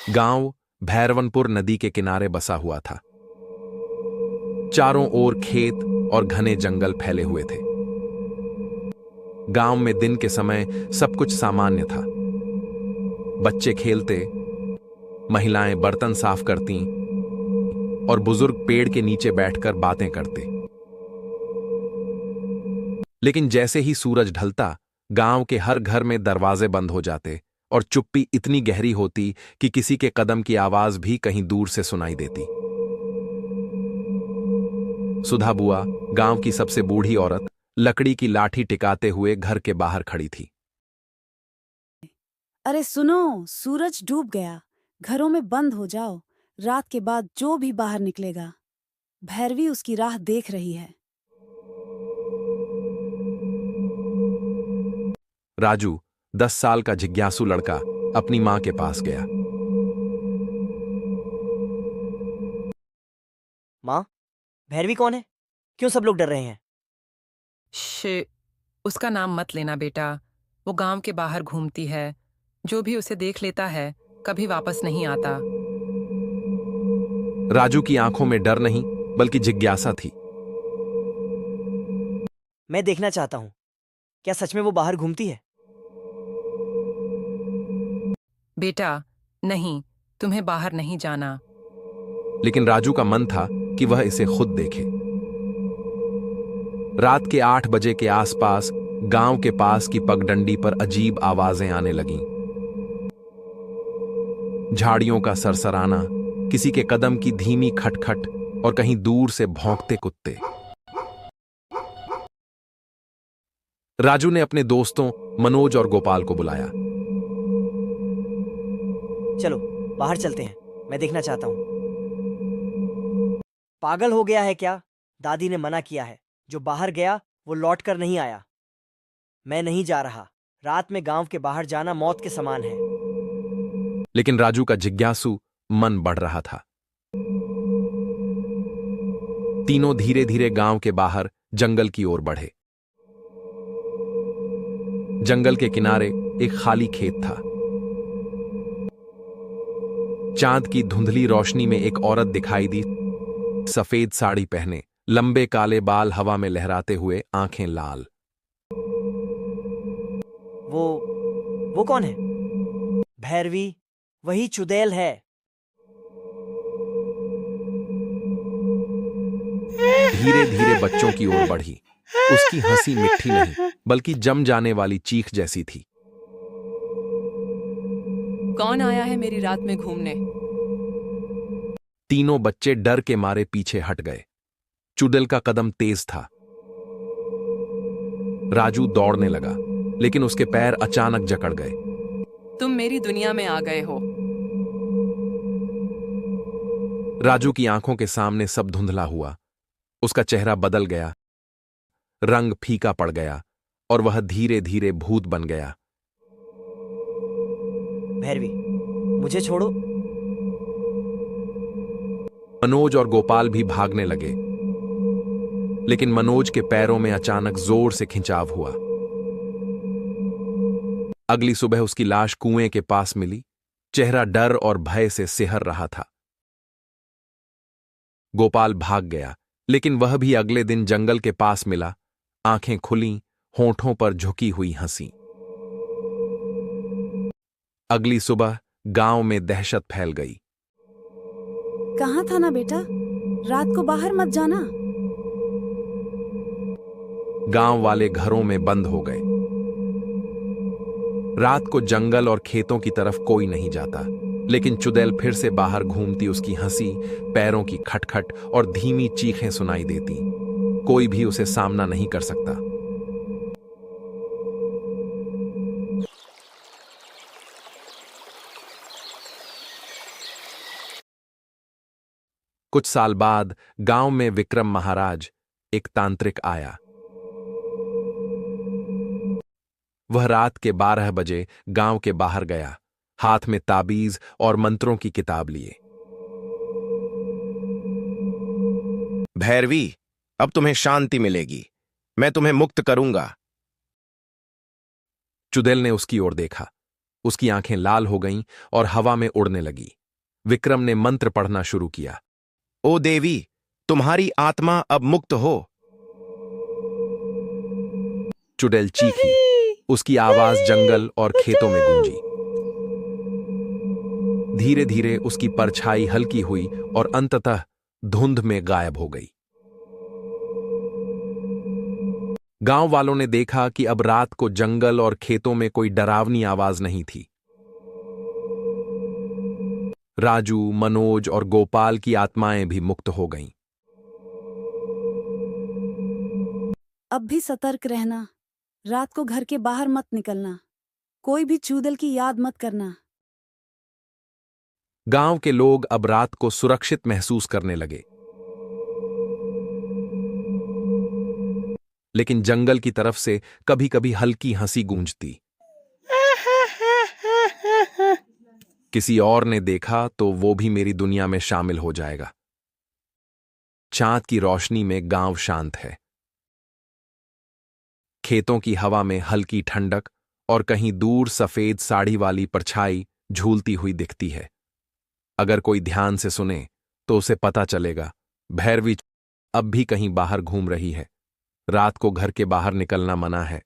गांव भैरवनपुर नदी के किनारे बसा हुआ था। चारों ओर खेत और घने जंगल फैले हुए थे। गांव में दिन के समय सब कुछ सामान्य था। बच्चे खेलते, महिलाएं बर्तन साफ करती और बुजुर्ग पेड़ के नीचे बैठकर बातें करते। लेकिन जैसे ही सूरज ढलता, गांव के हर घर में दरवाजे बंद हो जाते और चुप्पी इतनी गहरी होती कि किसी के कदम की आवाज भी कहीं दूर से सुनाई देती। सुधा बुआ, गांव की सबसे बूढ़ी औरत, लकड़ी की लाठी टिकाते हुए घर के बाहर खड़ी थी। अरे सुनो, सूरज डूब गया। घरों में बंद हो जाओ। रात के बाद जो भी बाहर निकलेगा, भैरवी उसकी राह देख रही है। राजू, 10 साल का जिज्ञासु लड़का, अपनी मां के पास गया। माँ, भैरवी कौन है? क्यों सब लोग डर रहे हैं? शे, उसका नाम मत लेना बेटा। वो गांव के बाहर घूमती है। जो भी उसे देख लेता है कभी वापस नहीं आता। राजू की आंखों में डर नहीं बल्कि जिज्ञासा थी। मैं देखना चाहता हूँ, क्या सच में वो बाहर घूमती है? बेटा नहीं, तुम्हें बाहर नहीं जाना। लेकिन राजू का मन था कि वह इसे खुद देखे। रात के 8 बजे के आसपास गांव के पास की पगडंडी पर अजीब आवाजें आने लगीं। झाड़ियों का सरसराना, किसी के कदम की धीमी खटखट और कहीं दूर से भौंकते कुत्ते। राजू ने अपने दोस्तों मनोज और गोपाल को बुलाया। चलो बाहर चलते हैं, मैं देखना चाहता हूँ। पागल हो गया है क्या? दादी ने मना किया है। जो बाहर गया वो लौट कर नहीं आया। मैं नहीं जा रहा। रात में गांव के बाहर जाना मौत के समान है। लेकिन राजू का जिज्ञासु मन बढ़ रहा था। तीनों धीरे धीरे गांव के बाहर जंगल की ओर बढ़े। जंगल के किनारे एक खाली खेत था। चांद की धुंधली रोशनी में एक औरत दिखाई दी, सफेद साड़ी पहने, लंबे काले बाल हवा में लहराते हुए, आंखें लाल। वो कौन है? भैरवी, वही चुड़ैल है। धीरे धीरे बच्चों की ओर बढ़ी। उसकी हंसी मिट्टी नहीं बल्कि जम जाने वाली चीख जैसी थी। कौन आया है मेरी रात में घूमने? तीनों बच्चे डर के मारे पीछे हट गए। चुड़ैल का कदम तेज था। राजू दौड़ने लगा, लेकिन उसके पैर अचानक जकड़ गए। तुम मेरी दुनिया में आ गए हो। राजू की आंखों के सामने सब धुंधला हुआ। उसका चेहरा बदल गया, रंग फीका पड़ गया और वह धीरे धीरे भूत बन गया। भैरवी, मुझे छोड़ो। मनोज और गोपाल भी भागने लगे, लेकिन मनोज के पैरों में अचानक जोर से खिंचाव हुआ। अगली सुबह उसकी लाश कुएं के पास मिली। चेहरा डर और भय से सिहर रहा था। गोपाल भाग गया, लेकिन वह भी अगले दिन जंगल के पास मिला, आंखें खुली, होंठों पर झुकी हुई हंसी। अगली सुबह गांव में दहशत फैल गई। कहाँ था ना बेटा? रात को बाहर मत जाना। गांव वाले घरों में बंद हो गए। रात को जंगल और खेतों की तरफ कोई नहीं जाता, लेकिन चुड़ैल फिर से बाहर घूमती। उसकी हंसी, पैरों की खटखट और धीमी चीखें सुनाई देती। कोई भी उसे सामना नहीं कर सकता। कुछ साल बाद गांव में विक्रम महाराज, एक तांत्रिक, आया। वह रात के 12 बजे गांव के बाहर गया, हाथ में ताबीज और मंत्रों की किताब लिए। भैरवी, अब तुम्हें शांति मिलेगी। मैं तुम्हें मुक्त करूंगा। चुड़ैल ने उसकी ओर देखा। उसकी आंखें लाल हो गईं और हवा में उड़ने लगी। विक्रम ने मंत्र पढ़ना शुरू किया। ओ देवी, तुम्हारी आत्मा अब मुक्त हो। चुड़ैल चीखी। उसकी आवाज जंगल और खेतों में गूंजी। धीरे धीरे उसकी परछाई हल्की हुई और अंततः धुंध में गायब हो गई। गांव वालों ने देखा कि अब रात को जंगल और खेतों में कोई डरावनी आवाज नहीं थी। राजू, मनोज और गोपाल की आत्माएं भी मुक्त हो गईं। अब भी सतर्क रहना। रात को घर के बाहर मत निकलना। कोई भी चूदल की याद मत करना। गांव के लोग अब रात को सुरक्षित महसूस करने लगे। लेकिन जंगल की तरफ से कभी कभी हल्की हंसी गूंजती। किसी और ने देखा तो वो भी मेरी दुनिया में शामिल हो जाएगा। चांद की रोशनी में गांव शांत है। खेतों की हवा में हल्की ठंडक और कहीं दूर सफेद साड़ी वाली परछाई झूलती हुई दिखती है। अगर कोई ध्यान से सुने तो उसे पता चलेगा भैरवी अब भी कहीं बाहर घूम रही है। रात को घर के बाहर निकलना मना है।